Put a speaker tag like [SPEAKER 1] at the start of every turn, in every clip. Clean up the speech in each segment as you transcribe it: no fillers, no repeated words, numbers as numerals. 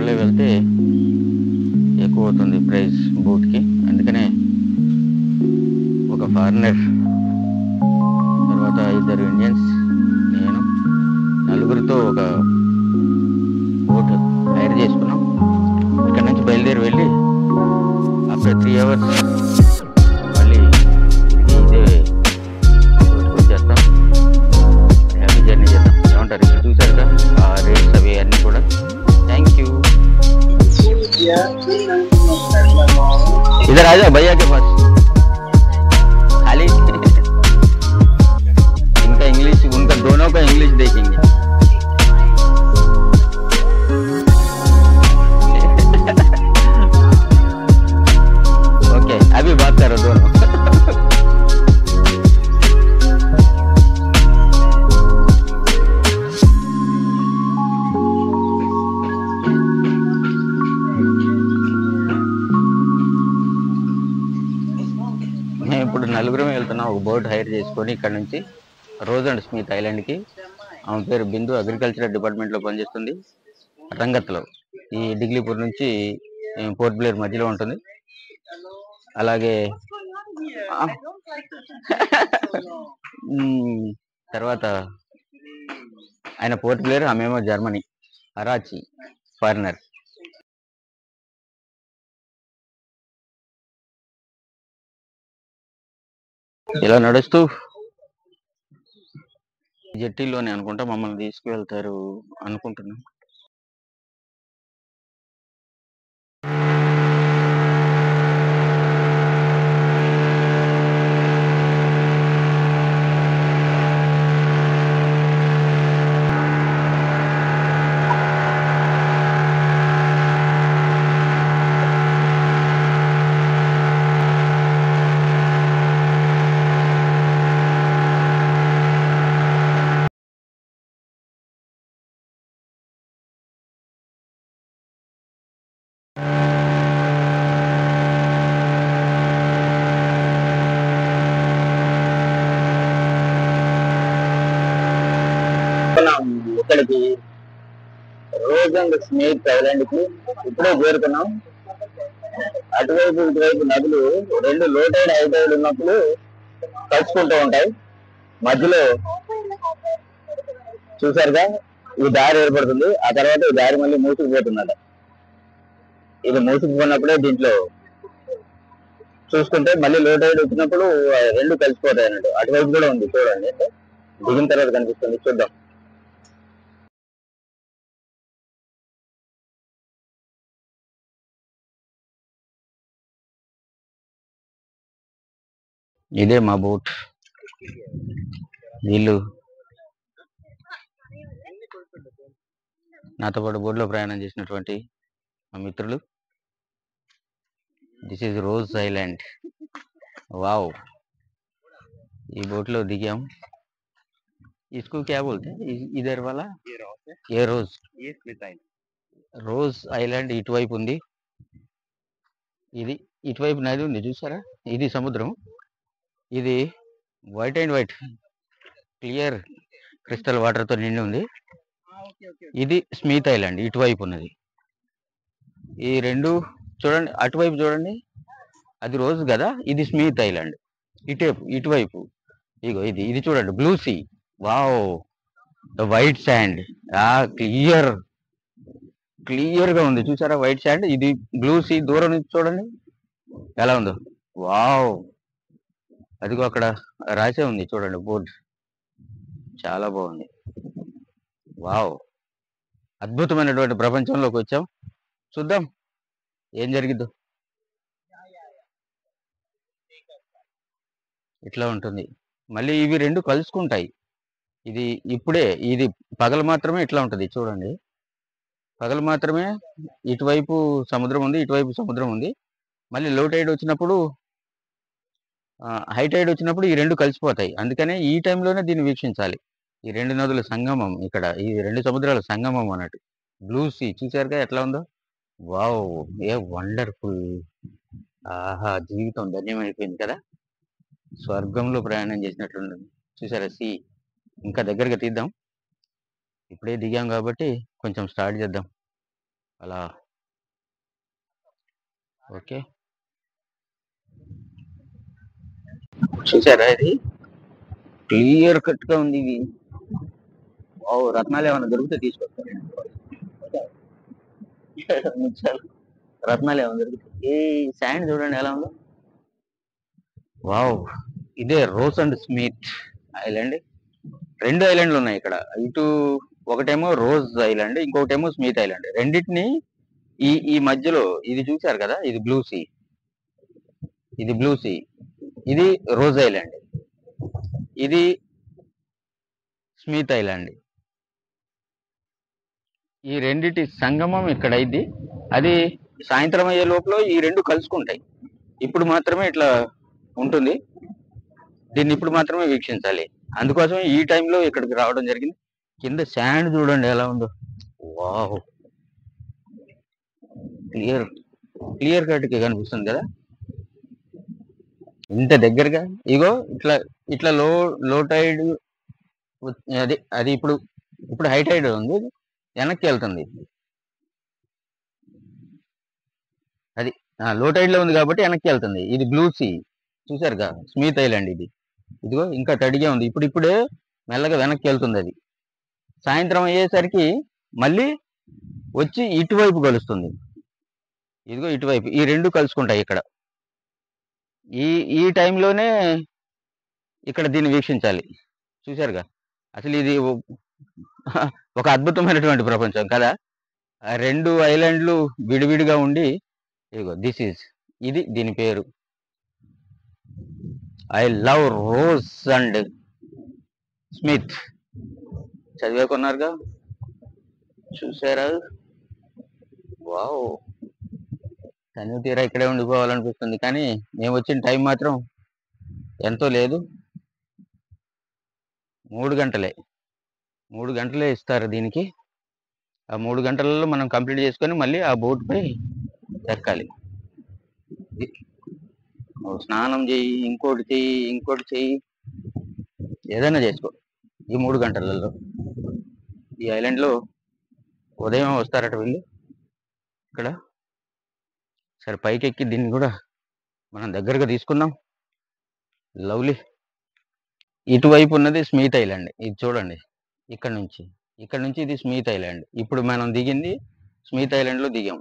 [SPEAKER 1] ఒక్కళ్ళే వెళ్తే ఎక్కువ అవుతుంది ప్రైస్ బోట్కి. అందుకనే ఒక ఫారినర్, తర్వాత 2 ఇండియన్స్, నేను, నలుగురితో ఒక బోట్ హైర్ చేసుకున్నాం. ఇక్కడ నుంచి బయలుదేరి వెళ్ళి ఆఫ్టర్ 3 hours మళ్ళీ ఇదే బోట్కి వచ్చేస్తాం. హ్యాపీ జర్నీ చేద్దాం. ఏమంటారు? ఇక్కడ చూసారుగా ఆ రేట్స్ అవి అన్నీ కూడా. Thank you. इधर आ जाओ भैया के पास. खाली इनका इंग्लिश, उनका दोनों का इंग्लिश देखेंगे. ओके, अभी बात करो दोनों. మేము ఇప్పుడు నలుగురం వెళ్తున్నాం ఒక బోట్ హైర్ చేసుకొని ఇక్కడ నుంచి రోజ్ అండ్ స్మిత్ ఐలాండ్కి. ఆమె పేరు బిందు, అగ్రికల్చర్ డిపార్ట్మెంట్లో పనిచేస్తుంది రంగత్లో. ఈ డిగ్లీపూర్ నుంచి పోర్ట్ బ్లేర్ మధ్యలో ఉంటుంది. అలాగే తర్వాత ఆయన పోర్ట్ బ్లేర్, ఆమెమో జర్మనీ, కరాచీ, ఫారినర్. ఇలా నడుస్తూ జట్టీలోనే అనుకుంటా మమ్మల్ని తీసుకువెళ్తారు అనుకుంటున్నాం. ఇక్కడికి రోజ్ అండ్ స్మిత్ ఐలాండ్ కి ఇప్పుడే చేరుకున్నాం. అటువైపు ఇటువైపు నదులు రెండు లో టైడ్ హై టైడ్ ఉన్నప్పుడు కలుసుకుంటూ ఉంటాయి. మధ్యలో చూసారుగా ఈ దారి ఏర్పడుతుంది. ఆ తర్వాత ఈ దారి మళ్ళీ మూసుకుపోతుందట. ఇది మూసుకుపోయినప్పుడే దీంట్లో చూసుకుంటే మళ్ళీ లో టైడ్ వచ్చినప్పుడు రెండు కలిసిపోతాయి అన్నట్టు. అటువైపు కూడా ఉంది చూడండి, దిగిన తర్వాత కనిపిస్తుంది. చూద్దాం. ఇదే మా బోట్. వీళ్ళు నాతో పాటు బోట్లో ప్రయాణం చేసినటువంటి మా మిత్రులు. This is rose island. Wow, ఈ బోట్లో దిగాం. इसको क्या बोलते हैं इधर वाला? ये रोज, ये स्मिత్ ఐలాండ్. రోజ్ ఐలాండ్ ఇటువైపు ఉంది. ఇది ఇటువైపు నది ఉంది చూసారా, ఇది సముద్రం. ఇది white and white clear crystal water తో నిండి ఉంది. ఇది స్మిత్ ఐలాండ్ ఇటువైపు ఉన్నది. ఈ రెండు చూడండి, అటువైపు చూడండి, అది రోజ్ కదా, ఇది స్మిత్ ఐలాండ్. ఇటువైపు ఇగో ఇది ఇది చూడండి, blue sea. Wow, the white sand. Clear గా ఉంది చూసారా వైట్ శాండ్. ఇది బ్లూ సీ. దూరం నుంచి చూడండి ఎలా ఉందో. వావ్, అదిగో అక్కడ రాసే ఉంది చూడండి బోర్డ్. చాలా బాగుంది. వావ్, అద్భుతమైనటువంటి ప్రపంచంలోకి వచ్చాం. చూద్దాం ఏం జరిగిద్దో. ఇట్లా ఉంటుంది. మళ్ళీ ఇవి రెండు కలుసుకుంటాయి. ఇది ఇప్పుడే, ఇది పగలు మాత్రమే ఇట్లా ఉంటుంది చూడండి. పగలు మాత్రమే ఇటువైపు సముద్రం ఉంది, ఇటువైపు సముద్రం ఉంది. మళ్ళీ లో టైడ్ వచ్చినప్పుడు, హై టైడ్ వచ్చినప్పుడు ఈ రెండు కలిసిపోతాయి. అందుకనే ఈ టైంలోనే దీన్ని వీక్షించాలి. ఈ రెండు నదుల సంగమం ఇక్కడ, ఈ రెండు సముద్రాల సంగమం అన్నట్టు. బ్లూ సీ చూసారుగా ఎట్లా ఉందో. Wow, a wonderful. ఆహా, జీవితం ధన్యమైపోయింది కదా. స్వర్గంలో ప్రయాణం చేసినట్లుంటుంది చూసారా సీ. ఇంకా దగ్గరగా తీద్దాం. ఇప్పుడే దిగాం కాబట్టి కొంచెం స్టార్ట్ చేద్దాం. అలా. ఓకే, చూసారా ఇది క్లియర్ కట్ గా ఉంది. ఇది రత్నాలు ఏమైనా దొరికితే తీసుకొస్తారు. రత్నాలు ఏమైనా దొరికితే. ఈ శాండ్ చూడండి ఎలా ఉందో. వావ్, ఇదే రోజ్ అండ్ స్మిత్ ఐలాండ్. 2 ఐలాండ్లు ఉన్నాయి ఇక్కడ. ఇటు ఒకటేమో రోజ్ ఐలాండ్, ఇంకొకటేమో స్మిత్ ఐలాండ్. రెండింటిని ఈ ఈ మధ్యలో ఇది చూసారు కదా, ఇది బ్లూ సీ, ఇది బ్లూ సీ, ఇది రోజ్ ఐలాండ్, ఇది స్మిత్ ఐలాండ్. ఈ రెండిటి సంగమం ఇక్కడ అయింది. అది సాయంత్రం అయ్యే లోపల ఈ రెండు కలుసుకుంటాయి. ఇప్పుడు మాత్రమే ఇట్లా ఉంటుంది. దీన్ని ఇప్పుడు మాత్రమే వీక్షించాలి. అందుకోసం ఈ టైంలో ఇక్కడికి రావడం జరిగింది. కింద శాండ్ చూడండి ఎలా ఉందో. వావ్, క్లియర్ క్లియర్ కట్ గా కనిపిస్తుంది కదా ఇంత దగ్గరగా. ఇగో ఇట్లా ఇట్లా లో లో టైడ్, అది అది ఇప్పుడు ఇప్పుడు హై టైడ్ ఉంది, వెనక్కి వెళ్తుంది. అది లో టైడ్ లో ఉంది కాబట్టి వెనక్కి వెళ్తుంది. ఇది బ్లూ సీ చూసారుగా, స్మిత్ ఐలాండ్. ఇది ఇదిగో ఇంకా తడిగా ఉంది. ఇప్పుడే మెల్లగా వెనక్కి వెళ్తుంది. అది సాయంత్రం అయ్యేసరికి మళ్ళీ వచ్చి ఇటువైపు కలుస్తుంది. ఇదిగో ఇటువైపు ఈ రెండు కలుసుకుంటాయి ఇక్కడ. ఈ ఈ టైంలోనే ఇక్కడ దీన్ని వీక్షించాలి. చూసారుగా, అసలు ఇది ఒక అద్భుతమైనటువంటి ప్రపంచం కదా. ఆ 2 ఐలాండ్లు విడివిడిగా ఉండి, ఇదిగో ఇది దీని పేరు. I love Ross and Smith. చదివేకున్నారుగా, చూసారా. వావ్, తనివి తీరా ఇక్కడే ఉండిపోవాలనిపిస్తుంది. కానీ మేము వచ్చిన టైం మాత్రం ఎంతో లేదు, 3 గంటలే. 3 గంటలే ఇస్తారు దీనికి. ఆ 3 గంటలలో మనం కంప్లీట్ చేసుకొని మళ్ళీ ఆ బోట్ పై ఎక్కాలి. స్నానం చెయ్యి, ఇంకోటి చెయ్యి, ఏదైనా చేసుకో ఈ 3 గంటలలో. ఈ ఐలాండ్ లో ఉదయం వస్తారట వీళ్ళు ఇక్కడ. సరే, పైకి ఎక్కి దీన్ని కూడా మనం దగ్గరగా తీసుకుందాం. లవ్లీ. ఇటువైపు ఉన్నది స్మిత్ ఐలాండ్. ఇది చూడండి, ఇక్కడ నుంచి ఇది స్మిత్ ఐలాండ్. ఇప్పుడు మనం దిగింది స్మిత్ ఐలాండ్ లో దిగాం.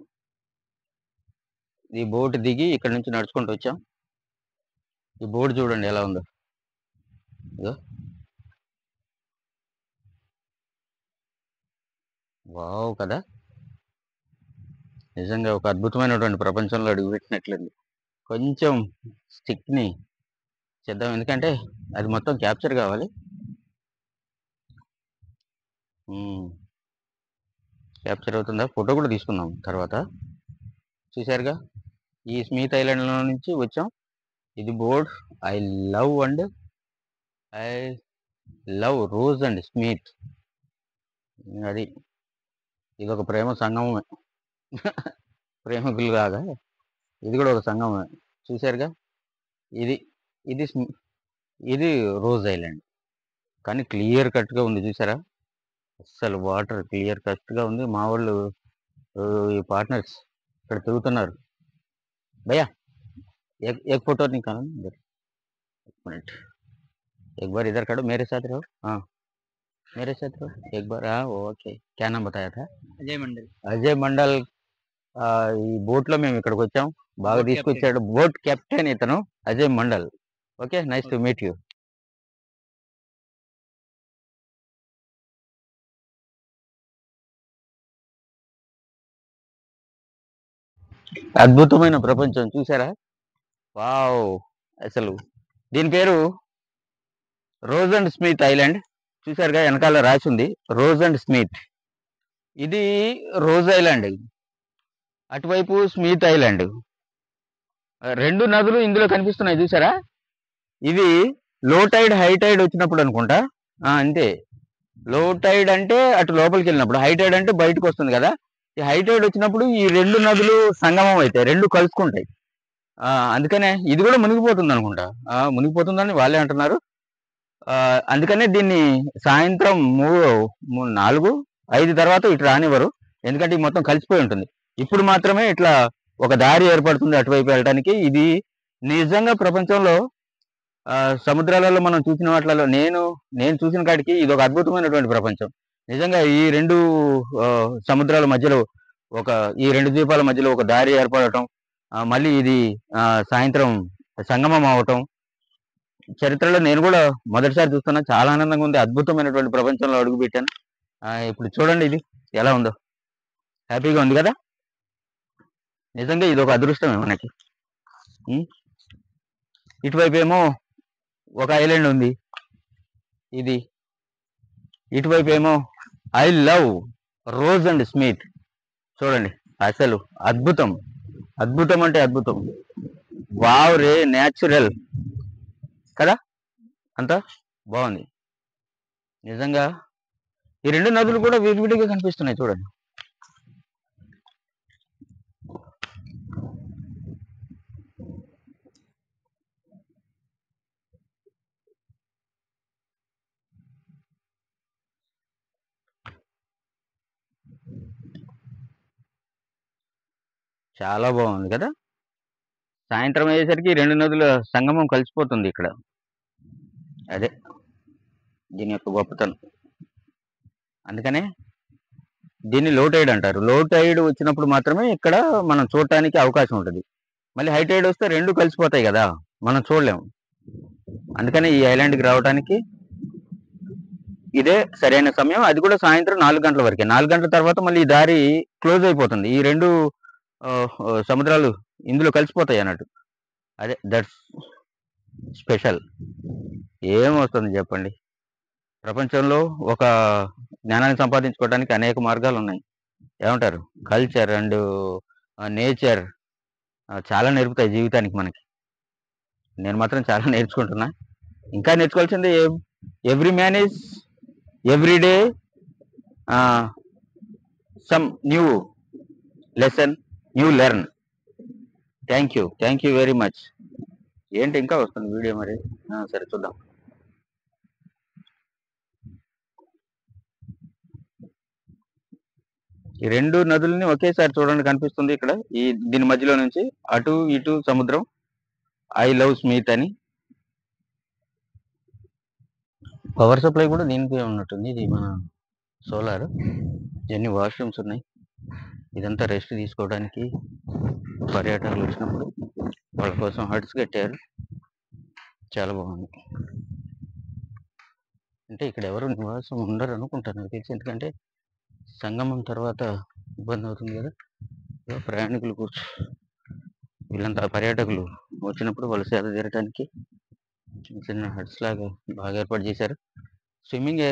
[SPEAKER 1] ఈ బోట్ దిగి ఇక్కడ నుంచి నడుచుకుంటూ వచ్చాం. ఈ బోట్ చూడండి ఎలా ఉందో. వావ్ కదా, నిజంగా ఒక అద్భుతమైనటువంటి ప్రపంచంలో అడుగుపెట్టినట్లుంది. కొంచెం స్టిక్ ని చేద్దాం, ఎందుకంటే అది మొత్తం క్యాప్చర్ కావాలి. క్యాప్చర్ అవుతుందా, ఫోటో కూడా తీసుకుందాం తర్వాత. చూసారుగా, ఈ స్మిత్ ఐలాండ్ లో నుంచి వచ్చాం. ఇది board. I love Ross and Smith. అది ఇది ఒక ప్రేమ సంగమమే. ప్రేమికులు కాగా ఇది కూడా ఒక సంగమమే. చూసారుగా, ఇది ఇది ఇది రోజ్ ఐలాండ్. కానీ క్లియర్ కట్ గా ఉంది చూసారా. అస్సలు వాటర్ క్లియర్ కట్ గా ఉంది. మా వాళ్ళు ఈ పార్ట్నర్స్ ఇక్కడ తిరుగుతున్నారు. భయ్యా एक फोटो निकालो ना इधर, 1 मिनट. एक बार इधर खड़ो, मेरे साथ रहो. हाँ, मेरे साथ रहो एक बार. हाँ, ఓకే. क्या नाम बताया था? అజయ్ మండల్. ఈ బోట్ లో మేము ఇక్కడికి వచ్చాం. బాగా తీసుకొచ్చాడు. బోట్ కెప్టెన్ ఇతను Ajay mandal. Okay, nice to meet you. అద్భుతమైన ప్రపంచం చూసారా. వావ్, అసలు దీని పేరు రోజ్ అండ్ స్మిత్ ఐలాండ్. చూసారుగా, వెనకాల రాసి ఉంది రోజ్ అండ్ స్మిత్. ఇది రోజ్ ఐలాండ్, అటువైపు స్మిత్ ఐలాండ్. 2 నదులు ఇందులో కనిపిస్తున్నాయి చూసారా. ఇది లో టైడ్ హై టైడ్ వచ్చినప్పుడు అనుకుంటా. అంతే, లో టైడ్ అంటే అటు లోపలికి వెళ్ళినప్పుడు, హై టైడ్ అంటే బయటకు వస్తుంది కదా. ఈ హై టైడ్ వచ్చినప్పుడు ఈ 2 నదులు సంగమం అవుతాయి, 2 కలుసుకుంటాయి. అందుకనే ఇది కూడా మునిగిపోతుంది అనుకుంటా. మునిగిపోతుందని వాళ్ళే అంటున్నారు. అందుకనే దీన్ని సాయంత్రం 4, 5 తర్వాత ఇటు రానివ్వరు. ఎందుకంటే ఇది మొత్తం కలిసిపోయి ఉంటుంది. ఇప్పుడు మాత్రమే ఇట్లా ఒక దారి ఏర్పడుతుంది అటువైపు వెళ్ళడానికి. ఇది నిజంగా ప్రపంచంలో సముద్రాలలో మనం చూసిన వాటిలలో నేను చూసిన కాడికి ఇది ఒక అద్భుతమైనటువంటి ప్రపంచం. నిజంగా ఈ రెండు సముద్రాల మధ్యలో ఈ రెండు ద్వీపాల మధ్యలో ఒక దారి ఏర్పడటం, మళ్ళీ ఇది సాయంత్రం సంగమం అవటం చరిత్రలో నేను కూడా మొదటిసారి చూస్తున్నా. చాలా ఆనందంగా ఉంది. అద్భుతమైనటువంటి ప్రపంచంలో అడుగు పెట్టాను. ఇప్పుడు చూడండి ఇది ఎలా ఉందో. హ్యాపీగా ఉంది కదా. నిజంగా ఇది ఒక అదృష్టమే మనకి. ఇటువైపు ఏమో ఒక ఐలాండ్ ఉంది. ఇది ఇటువైపు ఏమో I love Ross and Smith. చూడండి అసలు అద్భుతం, అద్భుతం అంటే అద్భుతం. వావ్ రే, న్యాచురల్ కదా, అంతా బాగుంది. నిజంగా ఈ రెండు నదులు కూడా విడివిడిగా కనిపిస్తున్నాయి చూడండి. చాలా బాగుంది కదా. సాయంత్రం అయ్యేసరికి రెండు నదుల సంగమం కలిసిపోతుంది ఇక్కడ. అదే దీని యొక్క గొప్పతనం. అందుకనే దీన్ని లో టైడ్ అంటారు. లో టైడ్ వచ్చినప్పుడు మాత్రమే ఇక్కడ మనం చూడటానికి అవకాశం ఉంటుంది. మళ్ళీ హై టైడ్ వస్తే రెండు కలిసిపోతాయి కదా, మనం చూడలేము. అందుకని ఈ ఐలాండ్కి రావడానికి ఇదే సరైన సమయం. అది కూడా సాయంత్రం 4 గంటల వరకే. 4 గంటల తర్వాత మళ్ళీ ఈ దారి క్లోజ్ అయిపోతుంది. ఈ రెండు సముద్రాలు ఇందులో కలిసిపోతాయి అన్నట్టు. అదే దట్స్ స్పెషల్. ఏమొస్తుంది చెప్పండి. ప్రపంచంలో ఒక జ్ఞానాన్ని సంపాదించుకోవడానికి అనేక మార్గాలు ఉన్నాయి. ఏమంటారు, కల్చర్ అండ్ నేచర్ చాలా నేర్పుతాయి జీవితానికి మనకి. నేను మాత్రం చాలా నేర్చుకుంటున్నా. ఇంకా నేర్చుకోవాల్సింది every man is every day some new lesson, new learn. Thank you very much. ఏంటి ఇంకా వస్తుంది వీడియో మరి. సరే చూద్దాం. ఈ రెండు నదుల్ని ఒకేసారి చూడండి కనిపిస్తుంది ఇక్కడ. దీని మధ్యలో నుంచి అటు ఇటు సముద్రం. ఐ లవ్ స్మిత్ అని. పవర్ సప్లై కూడా దీనికే ఉన్నట్టుంది. ఇది మన సోలార్. ఎన్ని వాష్రూమ్స్ ఉన్నాయి. ఇదంతా రెస్ట్ తీసుకోవడానికి పర్యాటకులు వచ్చినప్పుడు వాళ్ళ కోసం హట్స్ కట్టారు. చాలా బాగుంది. అంటే ఇక్కడ ఎవరు నివాసం ఉండరు అనుకుంటాను నాకు తెలిసి. ఎందుకంటే సంగమం తర్వాత ఇబ్బంది అవుతుంది కదా. ప్రయాణికులు వీళ్ళంతా పర్యాటకులు వచ్చినప్పుడు వాళ్ళు సేద తీరడానికి చిన్న హట్స్ లాగా బాగా ఏర్పాటు చేశారు. స్విమ్మింగ్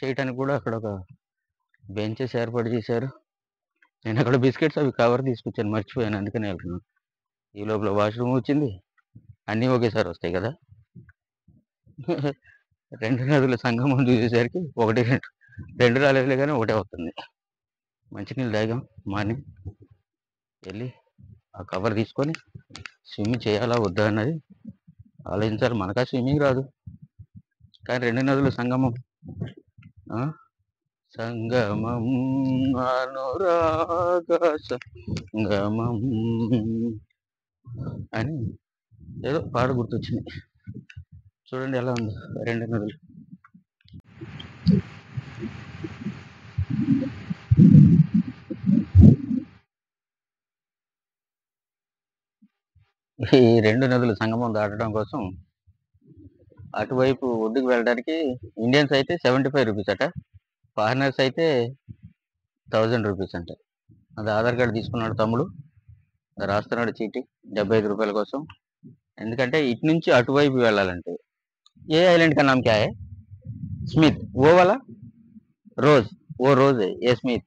[SPEAKER 1] చేయటానికి కూడా అక్కడ ఒక బెంచెస్ ఏర్పాటు చేశారు. నేను అక్కడ బిస్కెట్స్ అవి కవర్ తీసుకొచ్చాను, మర్చిపోయాను, అందుకనే వెళ్తున్నాను. ఈ లోపల వాష్రూమ్ వచ్చింది. అన్నీ ఒకేసారి వస్తాయి కదా. రెండు నదుల సంగమం చూసేసరికి రెండు రాలేదులే కానీ ఒకటే వస్తుంది. మంచినీళ్ళు తాగాం మార్నింగ్. వెళ్ళి ఆ కవర్ తీసుకొని స్విమ్మింగ్ చేయాలా వద్దా అన్నది ఆలోచించాలి. మనకా స్విమ్మింగ్ రాదు, కానీ రెండు నదుల సంగమం సంగమం అనురాగ సంగమం అని ఏదో పాట గుర్తొచ్చింది. చూడండి ఎలా ఉంది రెండు నదులు. ఈ రెండు నదుల సంగమం దాటడం కోసం అటువైపు ఒడ్డుకు వెళ్ళడానికి ఇండియన్స్ అయితే 75 రూపీస్ అట, ఫారినర్స్ అయితే 1000 రూపీస్ అంట. అది ఆధార్ కార్డు తీసుకున్నాడు తమ్ముడు, రాస్తున్నాడు చీటీ 75 రూపాయల కోసం. ఎందుకంటే ఇటు నుంచి అటువైపు వెళ్ళాలంటే. ఏ ఐలాండ్ का नाम क्या है? स्मिथ. वो वाला रोज, वो रोज है, ये स्मिथ.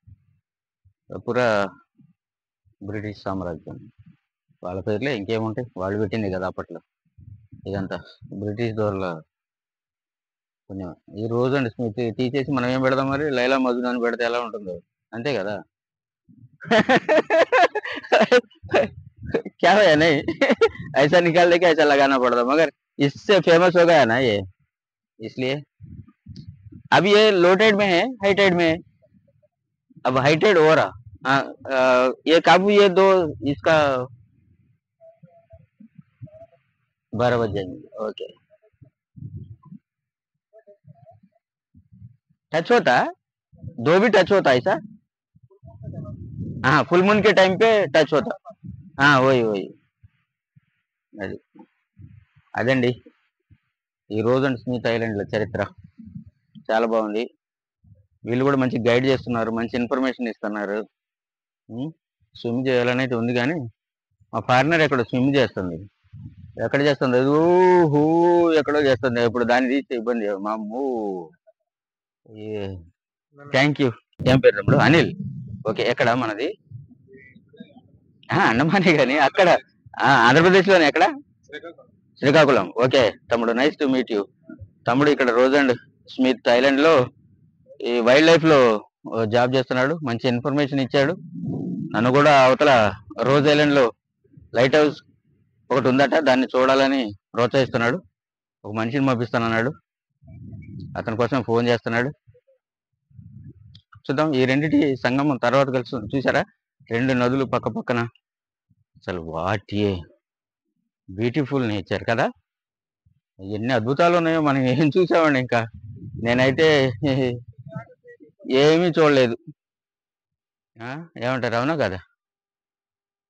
[SPEAKER 1] पूरा బ్రిటిష్ సామ్రాజ్యం వాళ్ళ పేర్లే, ఇంకేముంటాయి, వాళ్ళు పెట్టింది కదా అప్పట్లో. ఇదంతా బ్రిటిష్ దొరల పుణ్యం. ఈ రోజు అండ్ స్మిత్ తీసేసి మనం ఏం పెడదాం మరి, లైలా మజ్ను అని పెడితే ఎలా ఉంటుందో, అంతే కదా. क्या है नहीं ऐसा निकाल दे के ऐसा लगाना पड़ता, मगर इससे फेमस हो गया ना ये, इसलिए. अब ये लो टाइड में है, हाई टाइड में है, अब हाइटेड हो रहा। हाँ, ये काबू ये दो इसका 12 बज जाएंगे। ओके। टच होता है, दो भी टच होता है ऐसा। हाँ, फुल मून के टाइम पे టచ్ होता। हाँ, वही वही। అది అదండి ఈ రోజు అండ్ స్మిత్ ఐలాండ్ల చరిత్ర చాలా బాగుంది. వీళ్ళు కూడా మంచి గైడ్ చేస్తున్నారు, మంచి ఇన్ఫర్మేషన్ ఇస్తున్నారు. స్విమ్ చేయాలని అయితే ఉంది కానీ మా పార్ట్నర్ ఎక్కడ స్విమ్ చేస్తుంది, ఎక్కడ చేస్తుంది, అది ఊహూ ఎక్కడో చేస్తుంది. ఇప్పుడు దాన్ని తీస్తే ఇబ్బంది. మా అమ్మో. Thank you. ఏం పేరు తమ్ముడు? అనిల్. ఓకే. ఎక్కడ మనది? అండమానే కానీ అక్కడ ఆంధ్రప్రదేశ్లోనే ఎక్కడ? శ్రీకాకుళం. ఓకే తమ్ముడు, నైస్ టు మీట్ యూ. తమ్ముడు ఇక్కడ రోజ్ అండ్ స్మిత్ ఐలాండ్ లో ఈ వైల్డ్ లైఫ్ లో జాబ్ చేస్తున్నాడు. మంచి ఇన్ఫర్మేషన్ ఇచ్చాడు. నన్ను కూడా అవతల రోజ్ ఐలాండ్ లో లైట్ హౌస్ ఒకటి ఉందట, దాన్ని చూడాలని ప్రోత్సహిస్తున్నాడు. ఒక మనిషిని పంపిస్తానన్నాడు, అతని కోసం ఫోన్ చేస్తున్నాడు. చూద్దాం, ఈ రెండింటి సంగమం తర్వాత కలిసి చూసారా? రెండు నదులు పక్క పక్కన. అసలు వాట్ ఏ బ్యూటిఫుల్ నేచర్ కదా! ఎన్ని అద్భుతాలు ఉన్నాయో మనం ఏం చూసామండి. ఇంకా నేనైతే ఏమీ చూడలేదు. ఏమంటారు, అవునా కదా?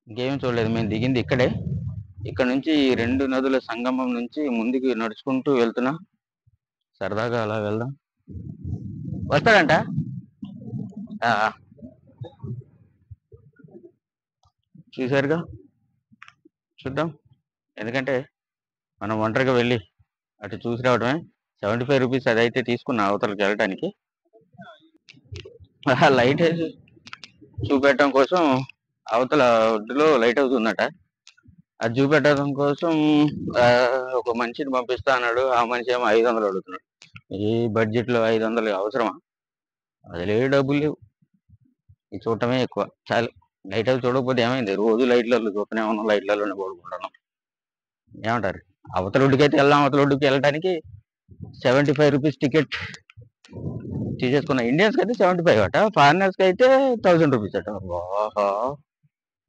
[SPEAKER 1] ఇంకేమీ చూడలేదు. మేము దిగింది ఇక్కడే. ఇక్కడ నుంచి ఈ రెండు నదుల సంగమం నుంచి ముందుకు నడుచుకుంటూ వెళ్తున్నా. సరదాగా అలా వెళ్దాం. వస్తాడంట. చూసారుగా, చూద్దాం. ఎందుకంటే మనం ఒంటరిగా వెళ్ళి అటు చూసి రావడమే. 75 రూపీస్ అదైతే తీసుకున్నా అవతలకి వెళ్ళటానికి. లైట్ హౌస్ చూపెట్టడం కోసం అవతల ఒడ్డులో లైట్ హౌస్ ఉందట, అది చూపెట్టడం కోసం ఒక మనిషిని పంపిస్తా అన్నాడు. ఆ మనిషి ఏమో 500 అడుగుతున్నాడు. ఈ బడ్జెట్ లో 500 అవసరమా? అదిలే డబ్బులు లేవు. ఇది చూడటమే ఎక్కువ చాలు. లైట్ హౌస్ చూడకపోతే ఏమైంది, రోజు లైట్లలో చూస్తూనే ఉన్నాం, లైట్లలోనే పడుకుంటున్నాం. ఏమంటారు? అవతల ఒడ్డుకి అయితే వెళ్దాం. అవతల ఒడ్డుకి వెళ్ళడానికి 75 రూపీస్ టికెట్ తీసేసుకున్నా. ఇండియన్స్ కి అయితే 75 అట, ఫారినర్స్ కి అయితే 1000 రూపీస్ అట.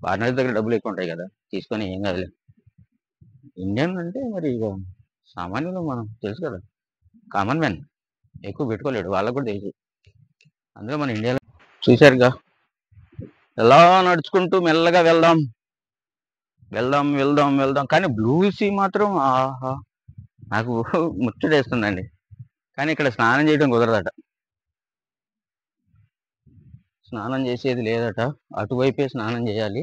[SPEAKER 1] ఫారినర్స్ దగ్గర డబ్బులు ఎక్కువ ఉంటాయి కదా, తీసుకొని ఏం కాదులే. ఇండియన్ అంటే మరి ఇక సామాన్యులు మనం తెలుసు కదా, కామన్ మ్యాన్ ఎక్కువ పెట్టుకోలేడు, వాళ్ళకు కూడా తెలుసు. అందులో మన ఇండియాలో చూశారుగా, ఎలా నడుచుకుంటూ మెల్లగా వెళ్దాం వెళ్దాం వెళ్దాం వెళ్దాం. కానీ బ్లూ సీ మాత్రం ఆహా, నాకు ముచ్చటేస్తుందండి. కానీ ఇక్కడ స్నానం చేయడం కుదరదట, స్నానం చేసేది లేదట, అటువైపే స్నానం చేయాలి.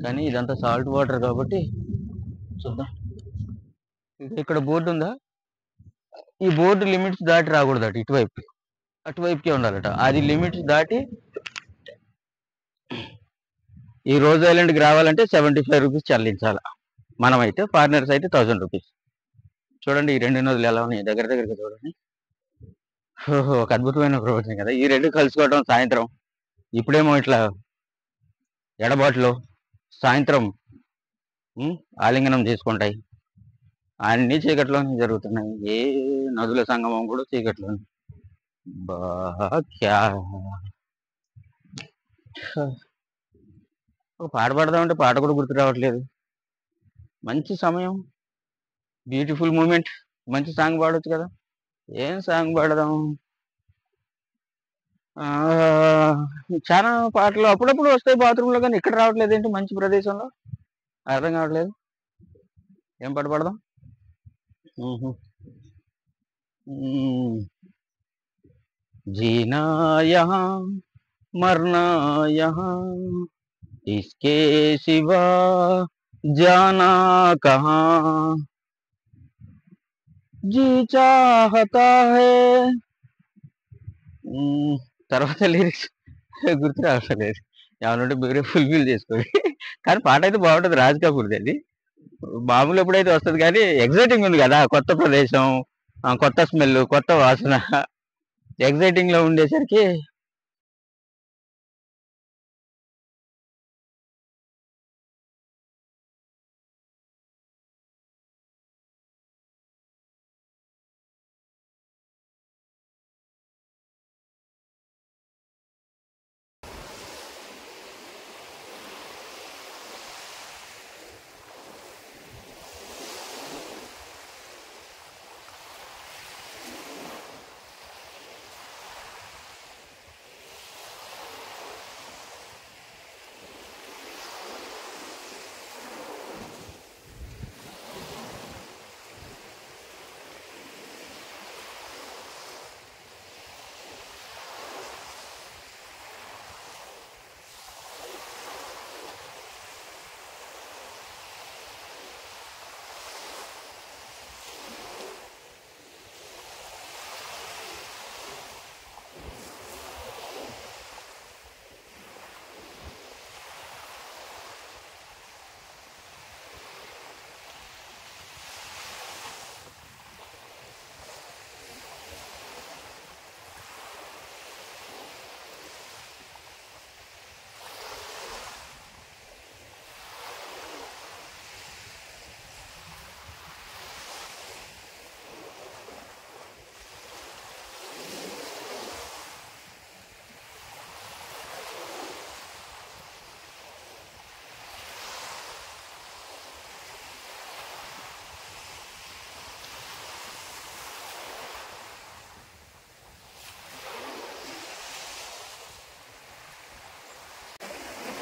[SPEAKER 1] కానీ ఇదంతా సాల్ట్ వాటర్ కాబట్టి చూద్దాం. ఇక్కడ బోర్డు ఉందా? ఈ బోర్డు లిమిట్స్ దాటి రాకూడదట, ఇటువైపు అటువైపుకే ఉండాలట. అది లిమిట్స్ దాటి ఈ రోజ్ ఐలాండ్కి రావాలంటే 75 రూపీస్ చెల్లించాలి. మనమైతే, ఫారినర్స్ అయితే 1000 రూపీస్. చూడండి ఈ రెండు నదులు ఎలా ఉన్నాయి దగ్గర దగ్గరగా చూడండి. ఒక అద్భుతమైన ప్రపంచం కదా ఈ రెండు కలుసుకోవడం. సాయంత్రం ఇప్పుడేమో ఇట్లా ఎడబాటులో, సాయంత్రం ఆలింగనం చేసుకుంటాయి. అన్ని చీకట్లోనే జరుగుతున్నాయి. ఏ నదుల సంగమం కూడా చీకట్లోనే. ఒక పాట పాడదామంటే పాట కూడా గుర్తు రావట్లేదు. మంచి సమయం, బ్యూటిఫుల్ మూమెంట్, మంచి సాంగ్ పాడొచ్చు కదా. ఏం సాంగ్ పాడదాం? చాలా పాటలు అప్పుడప్పుడు వస్తాయి బాత్రూంలో, కానీ ఇక్కడ రావట్లేదు ఏంటి మంచి ప్రదేశంలో, అర్థం కావట్లేదు. ఏం పాట పాడదాం? జీనా యహా మర్నా యహా इसके सिवा जाना कहाँ, जी चाहता है. తర్వాత లిరిక్స్ గుర్తు రావట్లేదు. ఏమనంటే మీరే ఫుల్ఫిల్ చేసుకోండి. కానీ పాట అయితే బాగుంటుంది, రాజ్ కపూర్ది అది. మామూలు ఎప్పుడైతే వస్తుంది, కానీ ఎగ్జైటింగ్ ఉంది కదా, కొత్త ప్రదేశం, కొత్త స్మెల్, కొత్త వాసన, ఎగ్జైటింగ్ లో ఉండేసరికి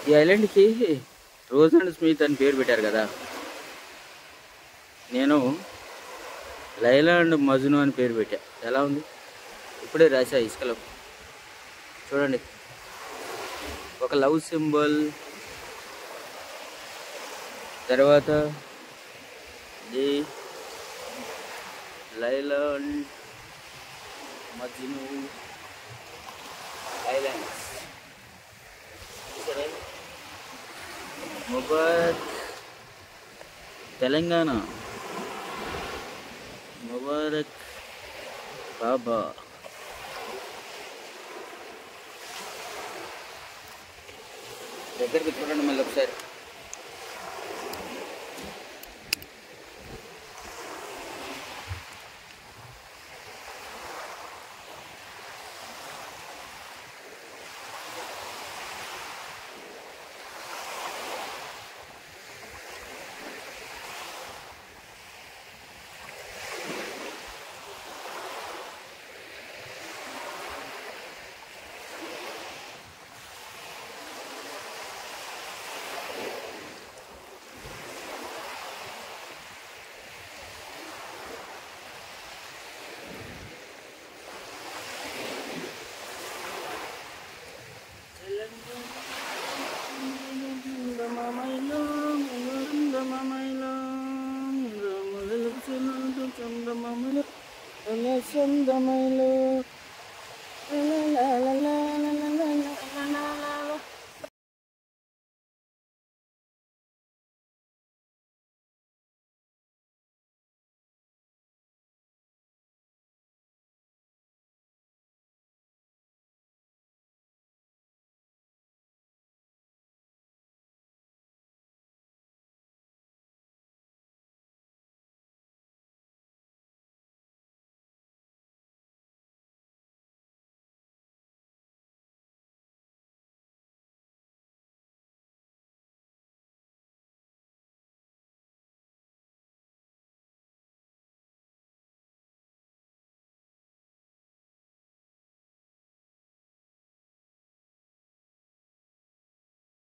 [SPEAKER 1] ఈ ఐలాండ్కి రోజ్ అండ్ స్మిత్ అని పేరు పెట్టారు కదా, నేను లైలా అండ్ మజ్ను అని పేరు పెట్టా. ఎలా ఉంది? ఇప్పుడే రాసా ఇసుకలో. చూడండి, ఒక లవ్ సింబల్, తర్వాత the Laila and Majnu islands. ముబారక్ తెలంగాణ, ముబారక్ బాబా. దగ్గరికి చూడండి మళ్ళీ ఒకసారి.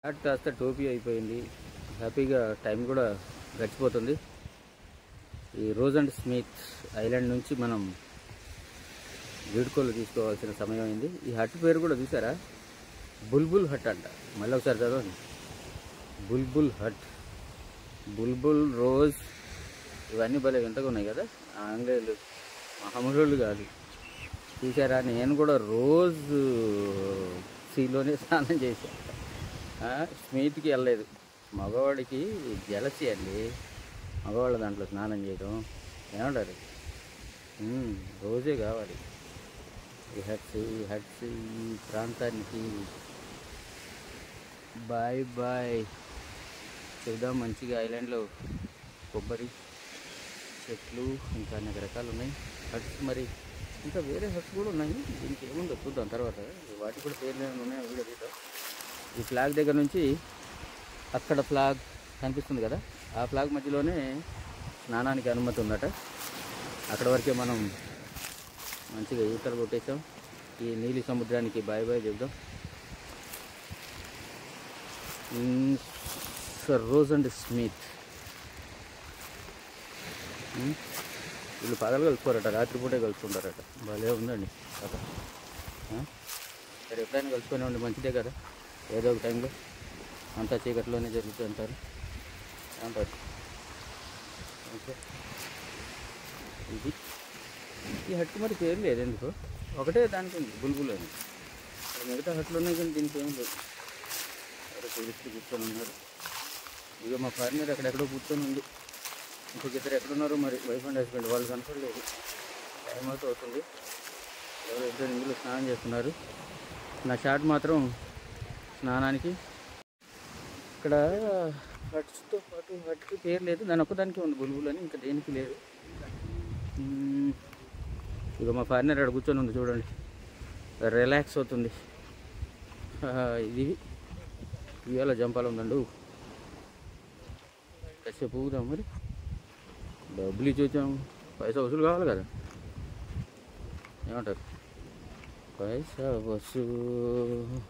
[SPEAKER 1] షార్ట్ కాస్త టోపీ అయిపోయింది. హ్యాపీగా టైం కూడా గడిచిపోతుంది. ఈ రోజ్ అండ్ స్మిత్ ఐలాండ్ నుంచి మనం వీడ్కోలు తీసుకోవాల్సిన సమయం అయింది. ఈ హట్ పేరు కూడా చూసారా, బుల్బుల్ హట్ అంట. మళ్ళీ ఒకసారి చదవండి, బుల్బుల్ హట్. బుల్బుల్, రోజ్ ఇవన్నీ భలే వింతగా ఉన్నాయి కదా. ఆంగ్లేయులు మామూలు కాదు. చూసారా, నేను కూడా రోజు సీలోనే స్నానం చేశాను. స్మిత్కి వెళ్ళలేదు. మగవాడికి జలసి అండి, మగవాళ్ళ దాంట్లో స్నానం చేయడం. ఏమంటారు, రోజే కావాలి. ఈ హట్స్ ఈ ప్రాంతానికి బాయ్ బాయ్ చూద్దాం. మంచిగా ఐలాండ్లో కొబ్బరి చెట్లు ఇంకా అనేక రకాలు ఉన్నాయి హట్స్. మరి ఇంకా వేరే హట్స్ కూడా ఉన్నాయి. దీనికి ఏముందో చూద్దాం తర్వాత. వాటికి కూడా పేర్లు ఏమైనా ఉన్నాయో వీడియో తీద్దాం. ఈ ఫ్లాగ్ దగ్గర నుంచి అక్కడ ఫ్లాగ్ కనిపిస్తుంది కదా, ఆ ఫ్లాగ్ మధ్యలోనే స్నానానికి అనుమతి ఉందట. అక్కడ వరకే మనం మంచిగా ఈతలు కొట్టేసాం. ఈ నీలి సముద్రానికి బాయ్ బాయ్ చెప్దాం. రోజ్ అండ్ స్మిత్ వీళ్ళు పగలు కలుసుకోరట, రాత్రిపూటే కలుసుకుంటారట. భలే ఉందండి కథ. సరే, ఎప్పుడైనా కలుసుకొని ఉండి మంచిదే కదా. ఏదో ఒక టైంలో అంతా చీకట్లోనే జరుగుతూ ఉంటారు అంటారు. ఓకే, ఇది ఈ హట్టు మరి పేరు లేదు ఎందుకు, ఒకటే దానికి ఉంది బుల్బుల్ అని. మిగతా హట్లు ఉన్నాయి కానీ దీనికి ఏం లేదు. టూరిస్టులు కూర్చొని ఉన్నారు. ఇక మా ఫారినర్ అక్కడెక్కడో కూర్చొని ఉంది. ఇంకొక ఇద్దరు ఎక్కడున్నారు మరి, వైఫ్ అండ్ హస్బెండ్. వాళ్ళు కనపడలేదు. టైం అవుతుంది. ఎవరో ఇద్దరు ఇందులో స్నానం చేస్తున్నారు. నా షాట్ మాత్రం స్నానానికి. ఇక్కడ హట్స్తో పాటు హట్కి పేరు లేదు, దాని ఒక్కదానికి ఉంది బుల్బుల్ అని, ఇంకా దేనికి లేదు. ఇక మా ఫారినర్ అక్కడ కూర్చొని ఉంది చూడండి, రిలాక్స్ అవుతుంది. ఇది ఇవాళ జంపాలు ఉందండు. కాసేపు ఊగుదాం మరి. డబ్బులు ఇచ్చి వచ్చాము, పైసా వసూలు కావాలి కదా. ఏమంటారు, పైసా వసూలు.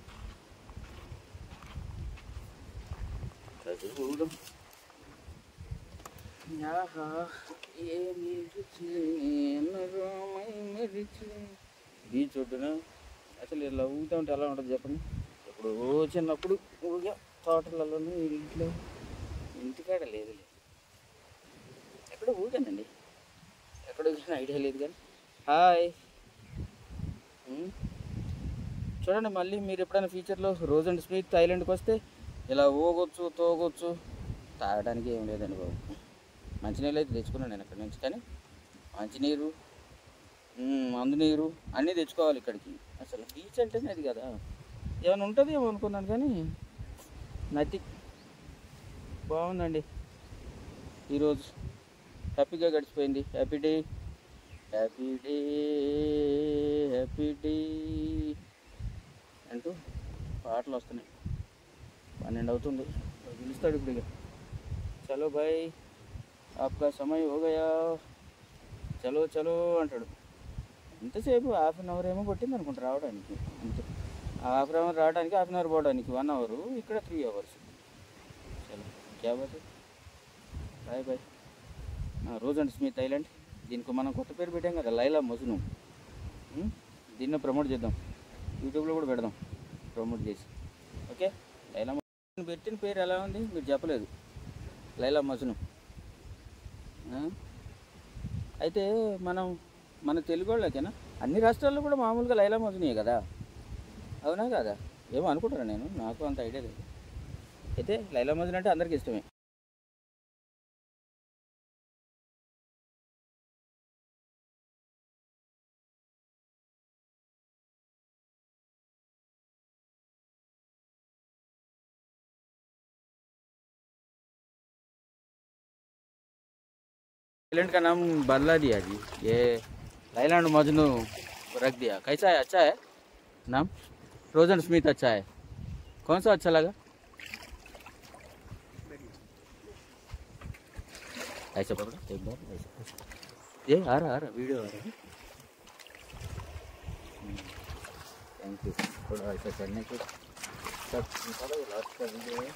[SPEAKER 2] బీచ్ ఒడ్డున అసలు ఇలా ఊగుతూ ఉంటే ఎలా ఉంటుంది చెప్పండి. ఇప్పుడు చిన్నప్పుడు ఊగా తోటలలోనూ ఇంట్లో ఇంటికాడ లేదు, ఎక్కడ ఊగానండి, ఎక్కడ ఊగిన ఐడియా లేదు. కానీ హాయ్ చూడండి, మళ్ళీ మీరు ఎప్పుడైనా ఫ్యూచర్లో రోజ్ అండ్ స్మిత్ ఐలాండ్కి వస్తే ఇలా ఊగొచ్చు, తోగొచ్చు. తాగడానికి ఏం లేదండి బాబు, మంచినీళ్ళు అయితే తెచ్చుకున్నాను నేను అక్కడి నుంచి. కానీ మంచినీరు, మందునీరు అన్నీ తెచ్చుకోవాలి ఇక్కడికి. అసలు బీచ్ అంటేనే అది కదా, ఏమైనా ఉంటుంది ఏమో అనుకున్నాను కానీ నథింగ్. బాగుందండి, ఈరోజు హ్యాపీగా గడిచిపోయింది. Happy day, happy day, happy day అంటూ పాటలు వస్తున్నాయి. 12 అవుతుంది, పిలుస్తాడు ఇప్పుడు. ఇక చలో భాయ్ ఆప్కా సమయం హో గయా, చలో చలో అంటాడు. ఇంతసేపు 1/2 అవర్ ఏమో పట్టింది అనుకుంటా రావడానికి. అంతే, 1/2 అవర్ రావడానికి, 1/2 అవర్ పోవడానికి, 1 అవర్. ఇక్కడ 3 అవర్స్. చలో క్యా బాత్. Bye bye. Rose and Smith Island, దీనికి మనం కొత్త పేరు పెట్టాం కదా, లైలా మజ్ను. దీన్ని ప్రమోట్ చేద్దాం, యూట్యూబ్లో కూడా పెడదాం ప్రమోట్ చేసి. ఓకే, లైలా మజ్ను పెట్టిన పేరు ఎలా ఉంది మీరు చెప్పలేదు, లైలా మజ్ను. అయితే మన తెలుగు వాళ్ళకేనా, అన్ని రాష్ట్రాల్లో కూడా మామూలుగా లైలా మజ్నుయే కదా, అవునా కదా? ఏమో అనుకుంటారా, నేను నాకు అంత ఐడియా లేదు. అయితే లైలా మజ్ను అంటే అందరికీ ఇష్టమే. आइलैंड का नाम बदला दिया जी, ये लाइलैंड मजनू रख दिया। कैसा है, अच्छा है नाम? रोज एंड स्मिथ अच्छा है, कौन सा अच्छा लगा? ऐसा पकड़ो एक बार, ऐसा ये आ रहा वीडियो आ रहा है। Thank you. थोड़ा ऐसा करने के सब लास्ट का वीडियो है।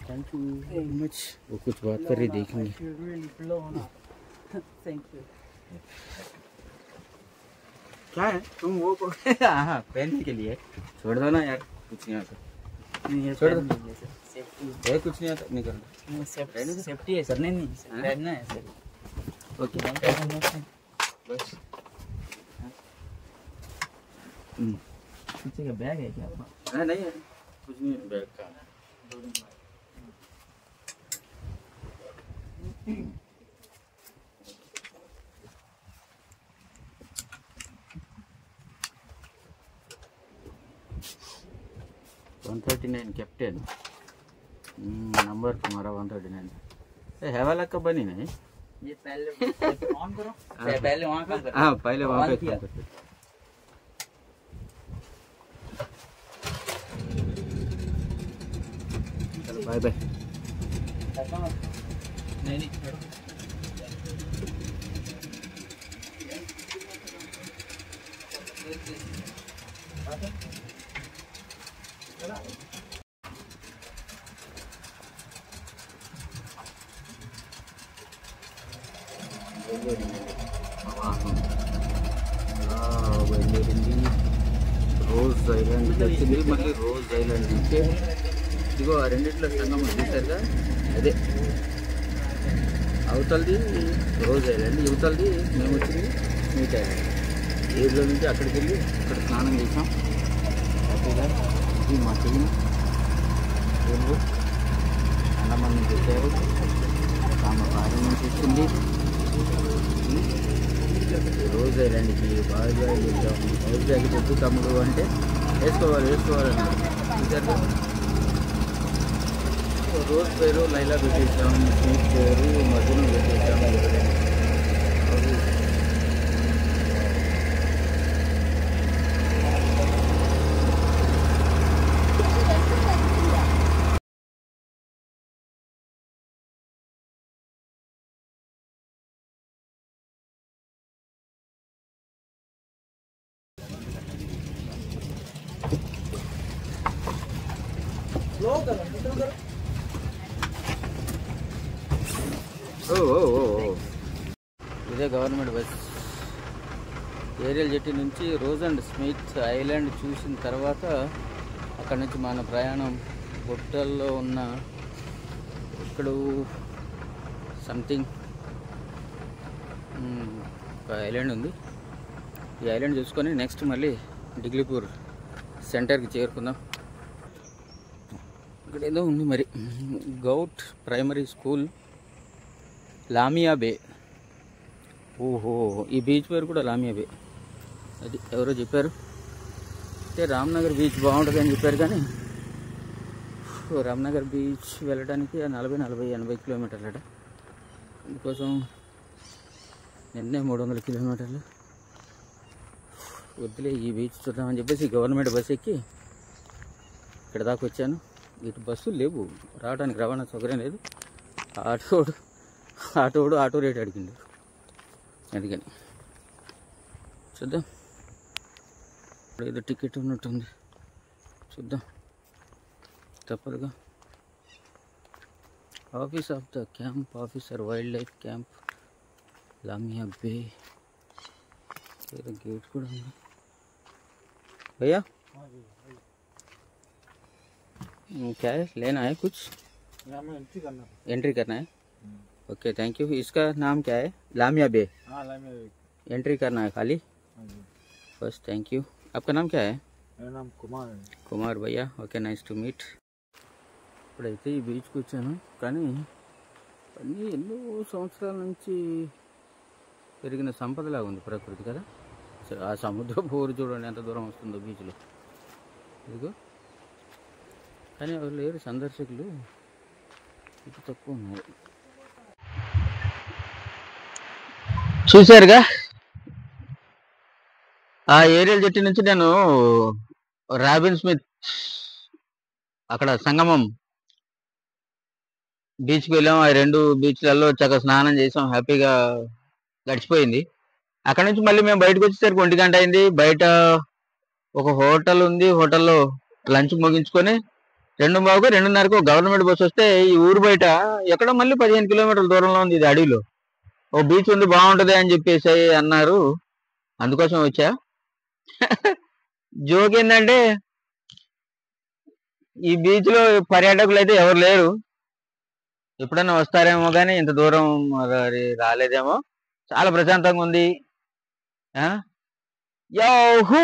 [SPEAKER 2] Thank you very much. वो कुछ बात कर रही देखेंगे।
[SPEAKER 3] Thank you.
[SPEAKER 2] क्या है तुम वो हाँ पहनने के लिए छोड़ दो ना यार, कुछ नहीं आता। छोड़ दो,
[SPEAKER 3] सेफ्टी
[SPEAKER 2] कुछ नहीं आता, निकल
[SPEAKER 3] सेफ्टी है सर, नहीं पहनना है सर।
[SPEAKER 2] ओके बस।
[SPEAKER 3] पीछे का बैग है क्या?
[SPEAKER 2] नहीं है कुछ नहीं, बैग का 139 कैप्टन नंबर तुम्हारा 139 हैवाला कब बनी नहीं?
[SPEAKER 3] ये पहले ऑन करो, पहले वहाँ काम करो।
[SPEAKER 2] हाँ पहले वहाँ पे काम करते। चलो बाय बाय।
[SPEAKER 3] नहीं
[SPEAKER 2] బయలుదేరింది రోజ్ ఐలాండ్ వచ్చింది. మళ్ళీ రోజ్ ఐలాండ్ నుంచి ఇదిగో ఆ రెండిట్లో సంగమం చూసారుగా, అదే అవతలది రోజ్ ఐలాండ్, యువతలది మేము వచ్చింది స్మిత్ ఐలాండ్. ఏజ్లో నుంచి అక్కడికి వెళ్ళి అక్కడ స్నానం చేసాం హ్యాపీగా. ఇది మా టీం వీళ్ళు అన్నమని పెట్టారు, ఆమె భార్య నుంచి ఇచ్చింది. రోజ్ ఐలాండ్కి బాగా వెళ్ళాము. లైఫ్ జాకెట్ ఎప్పుడు తమ్ముడు అంటే వేసుకోవాలన్నారు. చూసారు, రోజ్ పేరు లైలా పెట్టేసాం, స్మిత్ పేరు మధ్యలో పెట్టేసాము. ఇదే గవర్నమెంట్ బస్. ఏరియల్ జెట్టి నుంచి రోజ్ అండ్ స్మిత్ ఐలాండ్ చూసిన తర్వాత అక్కడ నుంచి మన ప్రయాణం హోటల్లో ఉన్న ఇక్కడ సంథింగ్ ఒక ఐలాండ్ ఉంది. ఈ ఐలాండ్ చూసుకొని నెక్స్ట్ మళ్ళీ డిగ్లీపూర్ సెంటర్కి చేరుకుందాం. ఇక్కడ ఏదో ఉంది మరి, గౌట్ ప్రైమరీ స్కూల్, లామియా బే. ఓహో, ఈ బీచ్ పేరు కూడా లామియా బే. అది ఎవరో చెప్పారు. అయితే రామ్నగర్ బీచ్ బాగుంటుంది అని చెప్పారు, కానీ రామ్నగర్ బీచ్ వెళ్ళడానికి 40-80 కిలోమీటర్లట. అందుకోసం నిన్నే 300 కిలోమీటర్లు వద్దులే, ఈ బీచ్ చూద్దామని చెప్పేసి గవర్నమెంట్ బస్ ఎక్కి ఇక్కడ దాకా వచ్చాను. ఇటు బస్సులు లేవు, రావడానికి రవాణా సౌకర్యం లేదు. ఆటో రేట్ అడిగిండు, అందుకని చూద్దాం. ఇప్పుడు ఏదో టికెట్ ఉన్నట్టుంది, చూద్దాం, తప్పదుగా. Office of the camp officer, wildlife camp, Lamiya bay. ఏదో गेट కూడా ఉంది. भैया क्या है, लेना है कुछ?
[SPEAKER 3] यहाँ में
[SPEAKER 2] एंट्री करना है. Okay, thank you. इसका नाम क्या है? लामिया बे.
[SPEAKER 3] हाँ, लामिया बे.
[SPEAKER 2] एंट्री करना है खाली. बस, थैंक यू. आपका नाम क्या है?
[SPEAKER 3] मेरा नाम कुमार है.
[SPEAKER 2] కుమార్ భయ్యా. Okay, nice to meet. ఇప్పుడైతే ఈ బీచ్కి వచ్చాను, కానీ అన్నీ ఎన్నో సంవత్సరాల నుంచి పెరిగిన సంపదలాగా ఉంది ప్రకృతి కదా. ఆ సముద్రపు ఊరు చూడండి ఎంత దూరం వస్తుందో బీచ్లో, ఇదిగో. కానీ ఎవరు లేరు సందర్శకులు, ఇది తక్కువ ఉన్నారు.
[SPEAKER 1] చూశారుగా, ఆ ఏరియల్ జెట్టి నుంచి నేను రాబిన్ స్మిత్ అక్కడ సంగమం బీచ్కి వెళ్ళాం. ఆ 2 బీచ్లలో చక్కగా స్నానం చేసాం, హ్యాపీగా గడిచిపోయింది. అక్కడ నుంచి మళ్ళీ మేము బయటకు వచ్చేసరికి 1 గంట అయింది. బయట ఒక హోటల్ ఉంది, హోటల్లో లంచ్ ముగించుకొని 2:30కు గవర్నమెంట్ బస్సు వస్తే ఈ ఊరు బయట ఎక్కడో మళ్ళీ 15 కిలోమీటర్ల దూరంలో ఉంది, ఇది అడవిలో ఓ బీచ్ ఉంది బాగుంటుంది అని చెప్పేసి అన్నారు. అందుకోసం వచ్చా. జోక్ ఏంటంటే ఈ బీచ్ లో పర్యాటకులు అయితే ఎవరు లేరు, ఎప్పుడైనా వస్తారేమో కానీ ఇంత దూరం మరి రాలేదేమో. చాలా ప్రశాంతంగా ఉంది. యాహూ,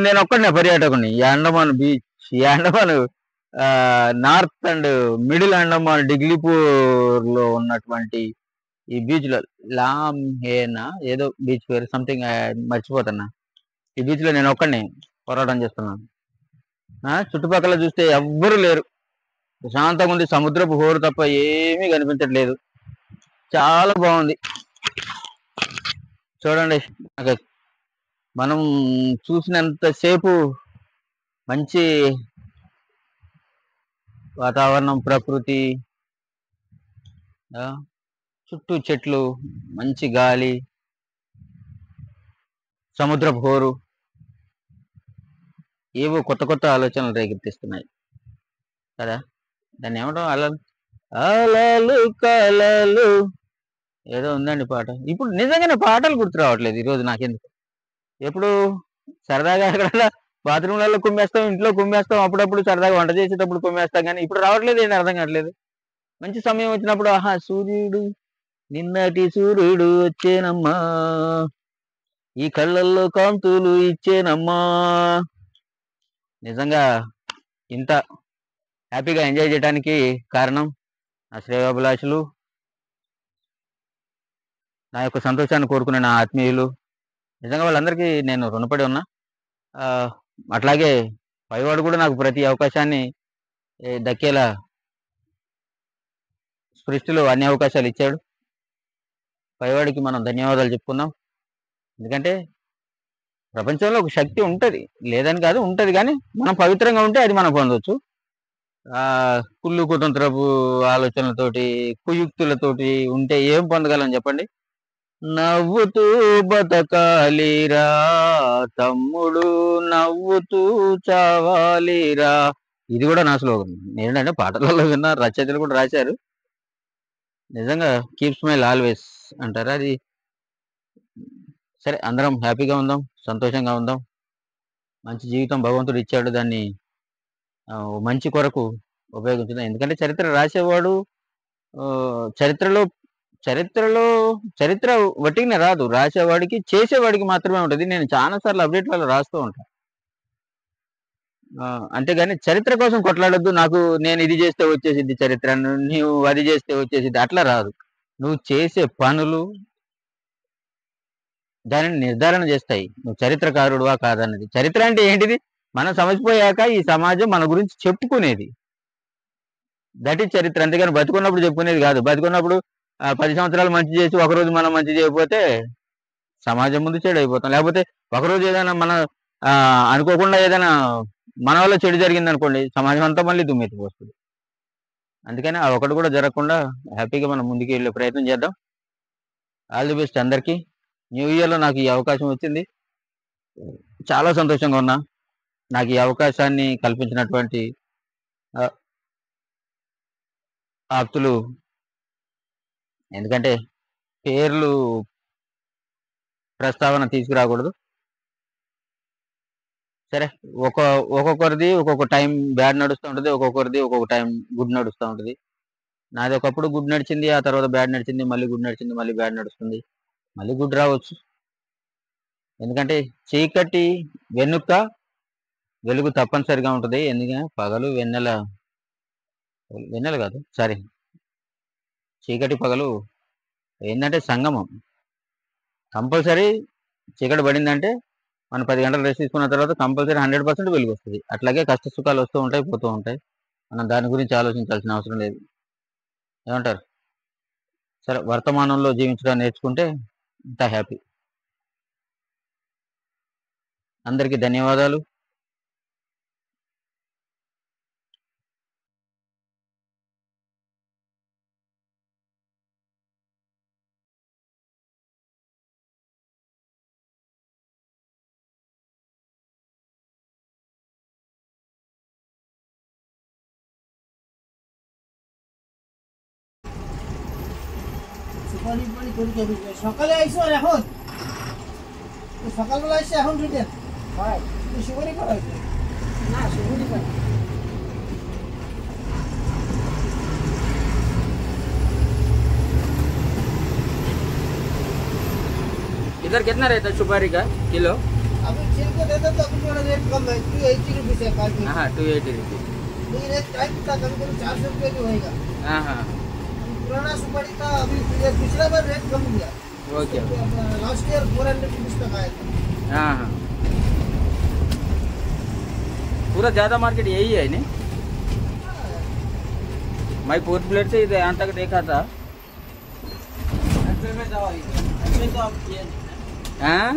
[SPEAKER 1] నేను ఒక్కడనే పర్యాటకుని. ఈ అండమాన్ బీచ్, ఈ Andaman north and middle Andaman Diglipur లో ఉన్నటువంటి ఈ బీచ్ లో లామ్హేనా ఏదో బీచ్ పేరు సంథింగ్ మర్చిపోతున్నా. ఈ బీచ్ లో నేను ఒక్కడిని పోరాటం చేస్తున్నాను. చుట్టుపక్కల చూస్తే ఎవ్వరు లేరు, ప్రశాంతంగా ఉంది. సముద్రపు హోరు తప్ప ఏమీ కనిపించట్లేదు. చాలా బాగుంది చూడండి. మనం చూసినంతసేపు మంచి వాతావరణం, ప్రకృతి, చుట్టూ చెట్లు, మంచి గాలి, సముద్రపు హోరు, ఏవో కొత్త కొత్త ఆలోచనలు రేకెత్తిస్తున్నాయి కదా. దాన్ని ఏమంటాం, అలలు అలలు కలలు ఏదో ఉందండి పాట. ఇప్పుడు నిజంగానే పాటలు గుర్తు రావట్లేదు ఈరోజు నాకెందుకు. ఎప్పుడు సరదాగా అక్కడ బాత్రూమ్లలో కుమ్మేస్తాం, ఇంట్లో కుమ్మేస్తాం, అప్పుడప్పుడు సరదాగా వంట చేసేటప్పుడు కుమ్మేస్తాం, కానీ ఇప్పుడు రావట్లేదు, ఏంటి అర్థం కావట్లేదు. మంచి సమయం వచ్చినప్పుడు ఆహా సూర్యుడు నిన్నటి సూర్యుడు వచ్చేనమ్మా, ఈ కళ్ళల్లో కాంతులు ఇచ్చేనమ్మా. నిజంగా ఇంత హ్యాపీగా ఎంజాయ్ చేయడానికి కారణం నా శ్రేయోభిలాషులు, నా యొక్క సంతోషాన్ని కోరుకునే నా ఆత్మీయులు. నిజంగా వాళ్ళందరికీ నేను రుణపడి ఉన్నా. అట్లాగే పైవాడు కూడా నాకు ప్రతి అవకాశాన్ని దక్కేలా సృష్టిలో అన్ని అవకాశాలు ఇచ్చాడు. పైవాడికి మనం ధన్యవాదాలు చెప్పుకుందాం. ఎందుకంటే ప్రపంచంలో ఒక శక్తి ఉంటుంది, లేదని కాదు, ఉంటుంది, కానీ మనం పవిత్రంగా ఉంటే అది మనం పొందవచ్చు. కుళ్ళు కుతంత్రపు ఆలోచనలతోటి, కుయుక్తులతోటి ఉంటే ఏం పొందగలం చెప్పండి. నవ్వుతూ బతకాలిరా తమ్ముడు, నవ్వుతూ చావాలిరా, ఇది కూడా నా స్లోగన్. ఏంటంటే పాటలలో విన్న రచయితలు కూడా రాశారు. నిజంగా కీప్ స్మైల్ ఆల్వేస్ అంటారు. అది సరే, అందరం హ్యాపీగా ఉందాం, సంతోషంగా ఉందాం. మంచి జీవితం భగవంతుడు ఇచ్చాడు, దాన్ని మంచి కొరకు ఉపయోగించుదాం. ఎందుకంటే చరిత్ర రాసేవాడు చరిత్రలో చరిత్రలో చరిత్ర వట్టిగానే రాదు, రాసేవాడికి చేసేవాడికి మాత్రమే ఉంటుంది. నేను చాలా సార్లు అప్డేట్లలో రాస్తూ ఉంటాను. అంతేగాని చరిత్ర కోసం కొట్లాడొద్దు. నేను ఇది చేస్తే వచ్చేసిద్ది చరిత్ర, నువ్వు అది చేస్తే వచ్చేసిద్ది, అట్లా రాదు. నువ్వు చేసే పనులు దానిని నిర్ధారణ చేస్తాయి నువ్వు చరిత్రకారుడువా కాదన్నది. చరిత్ర అంటే ఏంటిది? మనం సమసిపోయాక ఈ సమాజం మన గురించి చెప్పుకునేది. దట్ ఈజ్ చరిత్ర. అంతేగాని బతుకున్నప్పుడు చెప్పుకునేది కాదు. బతుకున్నప్పుడు 10 సంవత్సరాలు మంచి చేసి ఒకరోజు మనం మంచి చేయకపోతే సమాజం ముందు చెడు అయిపోతాం. లేకపోతే ఒకరోజు ఏదైనా అనుకోకుండా ఏదైనా మన వల్ల చెడు జరిగింది అనుకోండి, సమాజం అంతా మళ్ళీ దుమ్మెత్తిపోస్తుంది. అందుకని ఆ ఒకటి కూడా జరగకుండా హ్యాపీగా మనం ముందుకు వెళ్ళే ప్రయత్నం చేద్దాం. ఆల్ ది బెస్ట్ అందరికీ. న్యూ ఇయర్లో నాకు ఈ అవకాశం వచ్చింది, చాలా సంతోషంగా ఉన్నా. నాకు ఈ అవకాశాన్ని కల్పించినటువంటి ఆప్తులు, ఎందుకంటే పేర్లు ప్రస్తావన తీసుకురాకూడదు. సరే, ఒక్కొక్కరిది ఒక్కొక్క టైం బ్యాడ్ నడుస్తూ ఉంటుంది, ఒక్కొక్కరిది ఒక్కొక్క టైం గుడ్ నడుస్తూ ఉంటుంది. నాది ఒకప్పుడు గుడ్ నడిచింది, ఆ తర్వాత బ్యాడ్ నడిచింది, మళ్ళీ గుడ్ నడిచింది, మళ్ళీ బ్యాడ్ నడుస్తుంది, మళ్ళీ గుడ్ రావచ్చు. ఎందుకంటే చీకటి వెనుక వెలుగు తప్పనిసరిగా ఉంటుంది. ఎందుకంటే పగలు వెన్నెల కాదు, సారీ, చీకటి పగలు ఏంటంటే సంగమం. కంపల్సరీ చీకటి పడిందంటే మనం 10 గంటలు రెస్ట్ తీసుకున్న తర్వాత కంపల్సరీ 100% వెలుగు వస్తుంది. అట్లాగే కష్ట సుఖాలు వస్తూ ఉంటాయి, పోతూ ఉంటాయి. మనం దాని గురించి ఆలోచించాల్సిన అవసరం లేదు. ఏమంటారు? సరే, వర్తమానంలో జీవించడం నేర్చుకుంటే ఇంత హ్యాపీ. అందరికీ ధన్యవాదాలు.
[SPEAKER 3] সকালে আইসো আর এখন সকালবেলা এসে এখন রিটার্ন হয় সুপারি করা হয়েছে না সুপারি করা
[SPEAKER 2] इधर कितना रहता है सुपारी का किलो?
[SPEAKER 3] अभी छिलको देते तो अभी थोड़ा रेट कम है 280 रुपीस है काटी।
[SPEAKER 2] हाँ 280 रुपीज।
[SPEAKER 3] नहीं रेट टाइम था कभी कभी 400 रुपये भी होएगा।
[SPEAKER 2] हाँ हाँ
[SPEAKER 3] पुराना सुपारी था, अभी पिछला बार रेट कम दिया।
[SPEAKER 2] ओके
[SPEAKER 3] लास्ट ईयर 400 रुपीस तक आया था।
[SPEAKER 2] हाँ हाँ पूरा ज़्यादा मार्केट यही है नहीं? मैं फोर्थ प्लेट से इधर यहाँ तक देखा था। हाँ